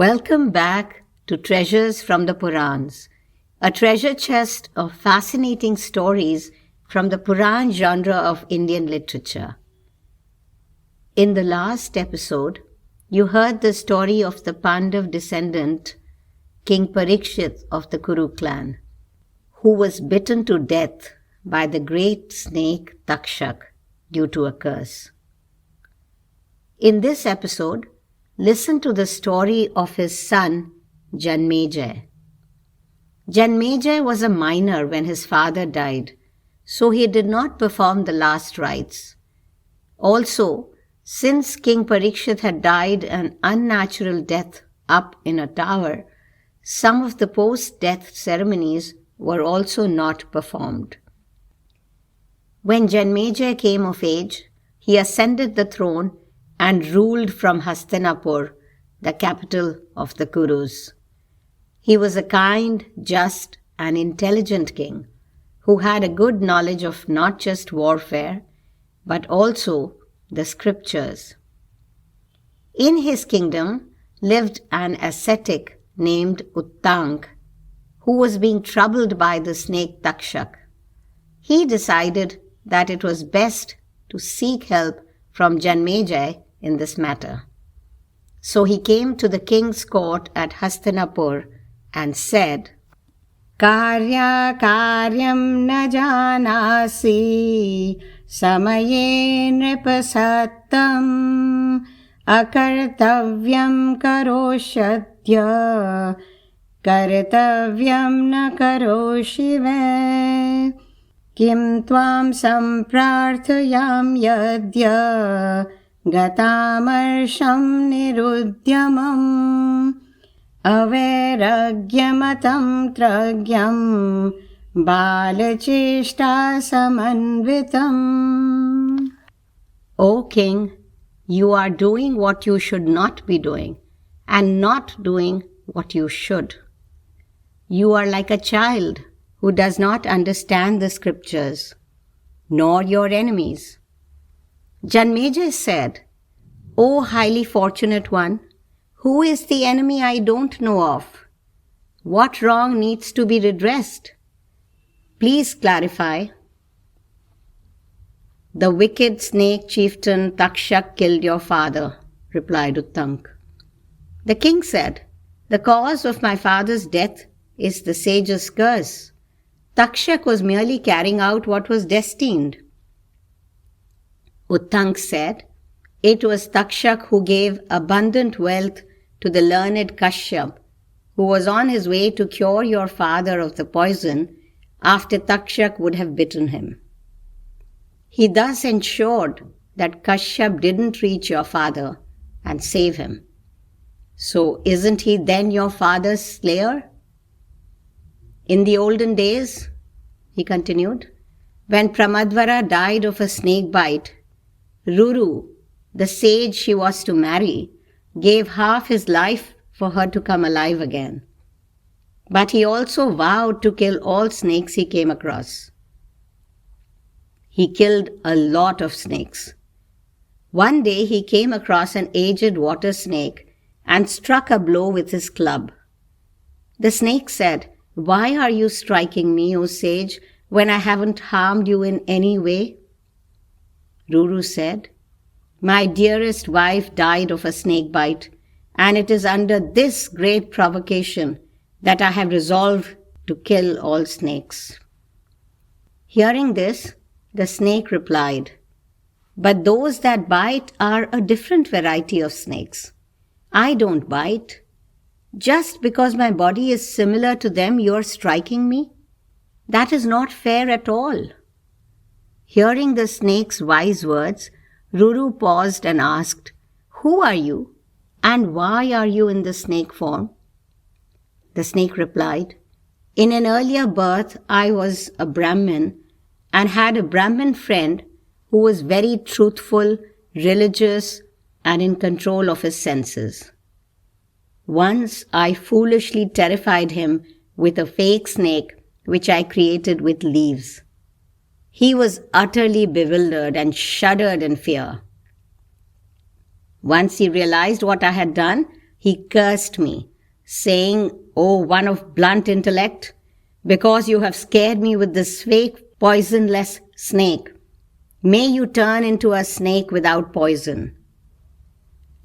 Welcome back to Treasures from the Purans, a treasure chest of fascinating stories from the Puran genre of Indian literature. In the last episode, you heard the story of the Pandav descendant, King Parikshit of the Kuru clan, who was bitten to death by the great snake Takshak due to a curse. In this episode, listen to the story of his son, Janmejaya. Janmejaya was a minor when his father died, so he did not perform the last rites. Also, since King Parikshit had died an unnatural death up in a tower, some of the post-death ceremonies were also not performed. When Janmejaya came of age, he ascended the throne and ruled from Hastinapur, the capital of the Kurus. He was a kind, just, and intelligent king who had a good knowledge of not just warfare, but also the scriptures. In his kingdom lived an ascetic named Uttank, who was being troubled by the snake Takshak. He decided that it was best to seek help from Janmejaya in this matter. So he came to the king's court at Hastinapur and said, Karya karyam na janasi samaye nripasattam akartavyam karoshadya kartavyam na karoshive kim tvam samprarthayam yadya gatamarsham nirudyamam avairagyamatam tragyam balachishta samanvitam. O king, you are doing what you should not be doing and not doing what you should. You are like a child who does not understand the scriptures, nor your enemies. Janmejaya said, O highly fortunate one, who is the enemy I don't know of? What wrong needs to be redressed? Please clarify. The wicked snake chieftain Takshak killed your father, replied Uttank. The king said, the cause of my father's death is the sage's curse. Takshak was merely carrying out what was destined. Uttank said, it was Takshak who gave abundant wealth to the learned Kashyap, who was on his way to cure your father of the poison after Takshak would have bitten him. He thus ensured that Kashyap didn't reach your father and save him. So isn't he then your father's slayer? In the olden days, he continued, when Pramadvara died of a snake bite, Ruru, the sage she was to marry, gave half his life for her to come alive again. But he also vowed to kill all snakes he came across. He killed a lot of snakes. One day he came across an aged water snake and struck a blow with his club. The snake said, Why are you striking me, O sage, when I haven't harmed you in any way? Ruru said, My dearest wife died of a snake bite, and it is under this great provocation that I have resolved to kill all snakes. Hearing this, the snake replied, But those that bite are a different variety of snakes. I don't bite. Just because my body is similar to them, you are striking me? That is not fair at all. Hearing the snake's wise words, Ruru paused and asked, Who are you, and why are you in the snake form? The snake replied, In an earlier birth, I was a Brahmin and had a Brahmin friend who was very truthful, religious, and in control of his senses. Once I foolishly terrified him with a fake snake which I created with leaves. He was utterly bewildered and shuddered in fear. Once he realized what I had done, he cursed me, saying, "O one of blunt intellect, because you have scared me with this fake poisonless snake, may you turn into a snake without poison."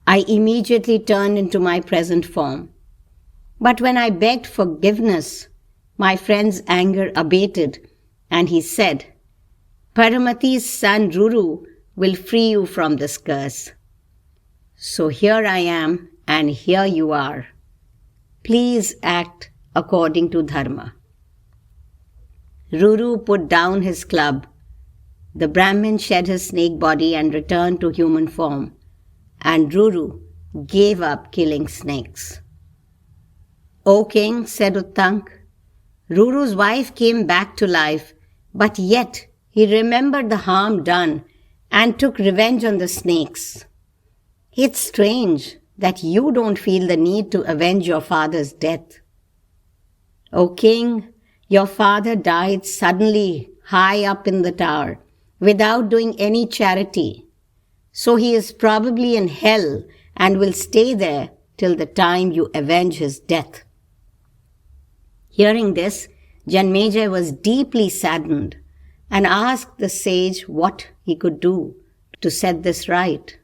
I immediately turned into my present form. But when I begged forgiveness, my friend's anger abated, and he said, "Paramati's son Ruru will free you from this curse. So here I am, and here you are. Please act according to dharma." Ruru put down his club. The Brahmin shed his snake body and returned to human form, and Ruru gave up killing snakes. "O king," said Uttank, "Ruru's wife came back to life, but yet he remembered the harm done and took revenge on the snakes. It's strange that you don't feel the need to avenge your father's death. O king, your father died suddenly high up in the tower without doing any charity. So he is probably in hell and will stay there till the time you avenge his death." Hearing this, Janmejaya was deeply saddened and asked the sage what he could do to set this right.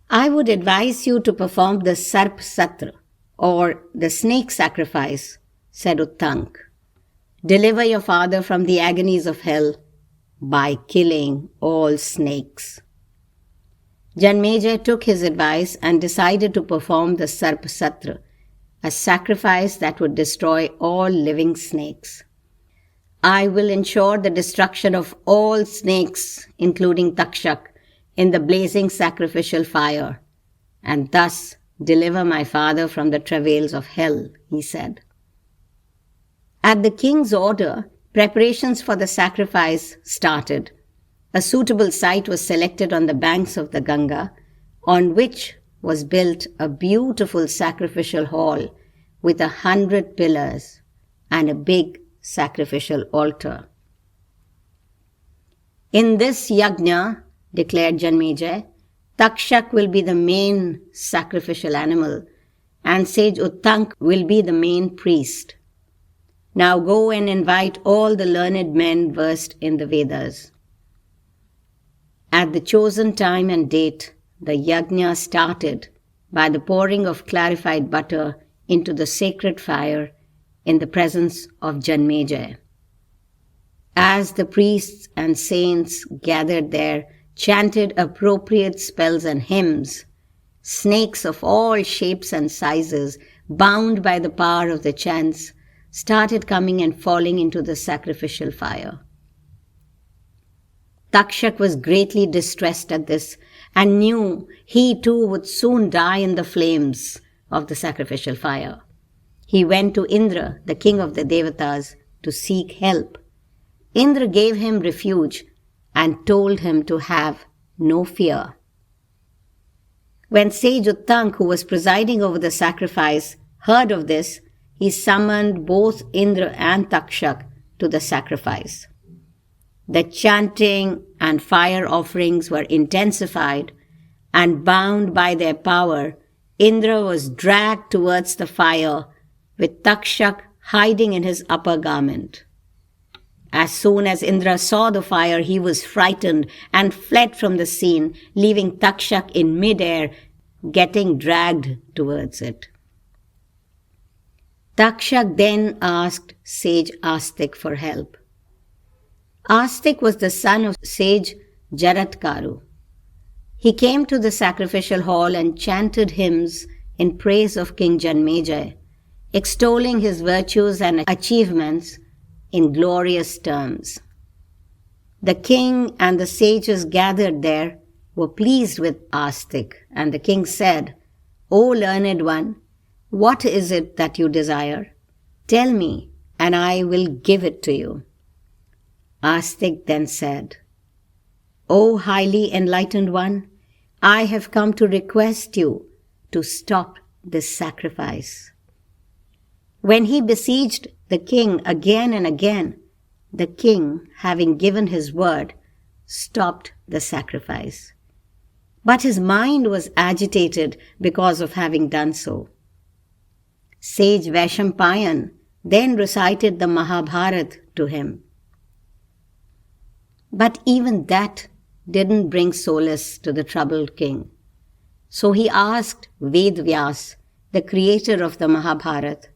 "I would advise you to perform the Sarp Satra, or the snake sacrifice," said Uttank. "Deliver your father from the agonies of hell by killing all snakes." Janmejaya took his advice and decided to perform the Sarp Satra, a sacrifice that would destroy all living snakes. "I will ensure the destruction of all snakes, including Takshak, in the blazing sacrificial fire, and thus deliver my father from the travails of hell," he said. At the king's order, preparations for the sacrifice started. A suitable site was selected on the banks of the Ganga, on which was built a beautiful sacrificial hall with 100 pillars and a big sacrificial altar. "In this yajna," declared Janmejaya, "Takshak will be the main sacrificial animal, and sage Uttank will be the main priest. Now go and invite all the learned men versed in the Vedas." At the chosen time and date, the yajna started by the pouring of clarified butter into the sacred fire in the presence of Janmejaya. As the priests and saints gathered there chanted appropriate spells and hymns, snakes of all shapes and sizes, bound by the power of the chants, started coming and falling into the sacrificial fire. Takshak was greatly distressed at this and knew he too would soon die in the flames of the sacrificial fire. He went to Indra, the king of the Devatas, to seek help. Indra gave him refuge and told him to have no fear. When sage Uttank, who was presiding over the sacrifice, heard of this, he summoned both Indra and Takshak to the sacrifice. The chanting and fire offerings were intensified, and bound by their power, Indra was dragged towards the fire, with Takshak hiding in his upper garment. As soon as Indra saw the fire, he was frightened and fled from the scene, leaving Takshak in midair, getting dragged towards it. Takshak then asked sage Astik for help. Astik was the son of sage Jaratkaru. He came to the sacrificial hall and chanted hymns in praise of King Janmejaya, extolling his virtues and achievements in glorious terms. The king and the sages gathered there were pleased with Astik, and the king said, "O learned one, what is it that you desire? Tell me, and I will give it to you." Astik then said, "O highly enlightened one, I have come to request you to stop this sacrifice." When he besieged the king again and again, the king, having given his word, stopped the sacrifice. but his mind was agitated because of having done so. Sage Vaishampayan then recited the Mahabharata to him. But even that didn't bring solace to the troubled king. So he asked Ved-Vyas, the creator of the Mahabharata,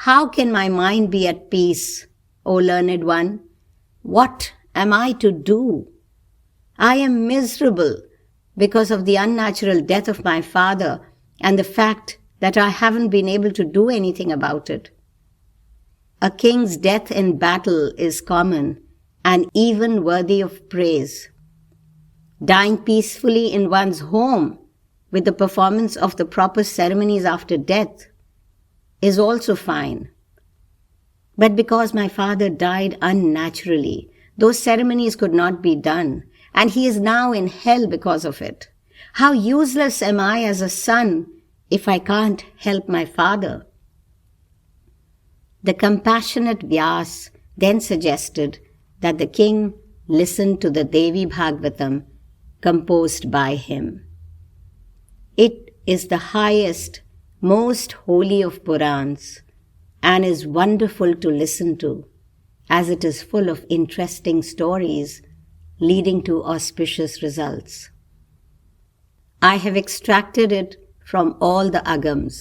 "How can my mind be at peace, O learned one? What am I to do? I am miserable because of the unnatural death of my father and the fact that I haven't been able to do anything about it. A king's death in battle is common and even worthy of praise. Dying peacefully in one's home with the performance of the proper ceremonies after death is also fine. But because my father died unnaturally, those ceremonies could not be done, and he is now in hell because of it. How useless am I as a son if I can't help my father?" The compassionate Vyas then suggested that the king listen to the Devi Bhagavatam composed by him. It is the highest, most holy of Purans and is wonderful to listen to, as it is full of interesting stories leading to auspicious results. I have extracted it from all the agams,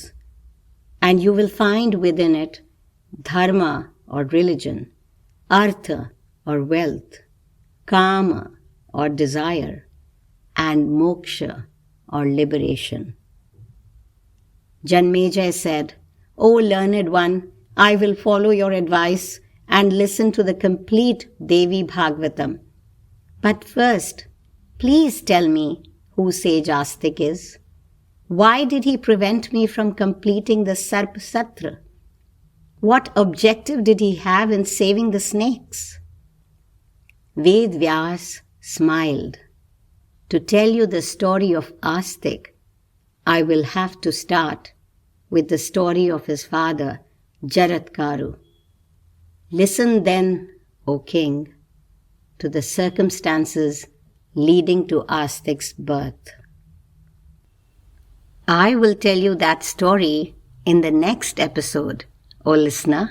and you will find within it dharma or religion, artha or wealth, kama or desire, and moksha or liberation. Janmejaya said, "O learned one, I will follow your advice and listen to the complete Devi Bhagavatam. But first, please tell me who Sage Astik is. Why did he prevent me from completing the Sarp Satra? What objective did he have in saving the snakes?" Ved-Vyas smiled. "To tell you the story of Astik, I will have to start with the story of his father, Jaratkaru. Listen then, O king, to the circumstances leading to Astik's birth." I will tell you that story in the next episode, O listener.